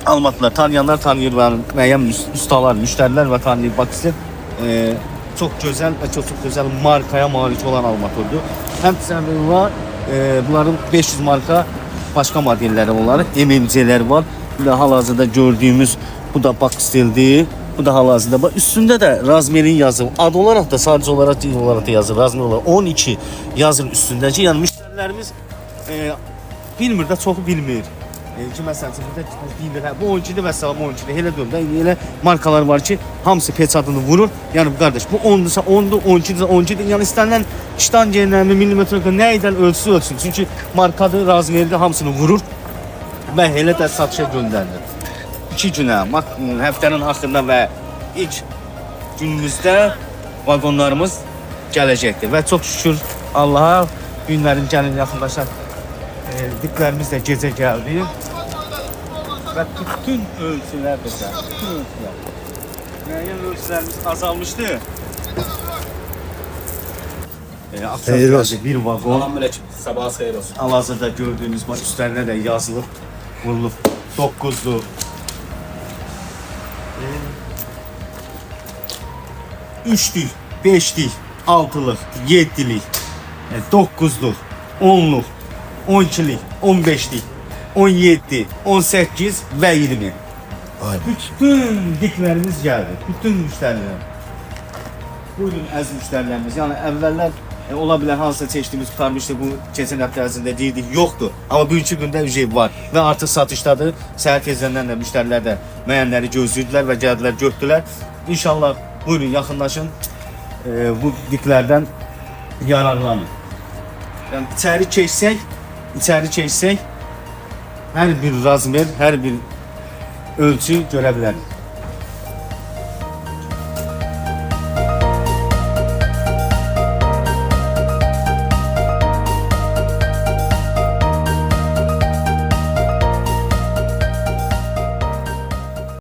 almadılar. Tanıyanlar tanıyır, müəyyən ustalar, müştərilər və tanıyır. Bax sizə çok güzel ve çok güzel markaya malik olan armaturdur. Həmçinin var, bunların 500 marka başka modelleri var. MMC'ler var. Bir de hal-hazırda gördüğümüz bu da Box stildir. Bu da hal-hazırda bak üstünde de Razmer'in yazı. Ad olarak da sadece olarak değil olarak da yazır. Razmer olarak 12 yazır üstündeki. Yani müşterilerimiz bilmir de çok bilmir. Ki məsələn bilir, bu 12'dir və salam 12'dir. Elə deyim də, elə markalar var ki, hamısı peçatını vurur. Yəni bu qardaş, bu 10'dursa 10'dur, 12'dirsə 12'dir. Yəni istənilən ştangerlərini, millimetrə nə edən ölçsün. Çünki markadır, Razmer'də hamısını vurur və elə də satışa göndərilir. 2 günə, həftənin axırında və ilk günümüzdə vagonlarımız gələcəkdir. Və çox şükür Allaha günlərin gəlin yaxınlaşan diplərimiz də gecə gəldi. Və bütün ölçülər bizə, bütün ölçülər. Müəyyən ölçülərimiz azalmışdı. Xeyir olsun. Bir vagon. Sabahınız xeyir olsun. Hal-hazırda gördüğünüz üstlerine de yazılıb, vurulub 9'lu. 3'lük, 5'lik, 6'lık, 7'lik, 9'luk, 10'luk, 12'lik, 15'lik, 17, 18 ve 20. Aynen. Bütün diklerimiz geldi. Bütün müşteriler. Buyurun əziz müşterilerimiz. Yani evveller ola bilər hansısa çeşitimiz tutarmışdı bu keçən həftə ərzində deyildik, yoxdur. Amma bugünkü gündə ücret var və artıq satışdadır. Səhər tezdən də müştərilər də müəyyənləri gözləyirdilər və gəldilər, götürdülər. İnşallah buyurun yaxınlaşın, bu diklərdən yararlanın. Yəni içəri keçsək hər bir razmer, hər bir ölçü görə bilərik.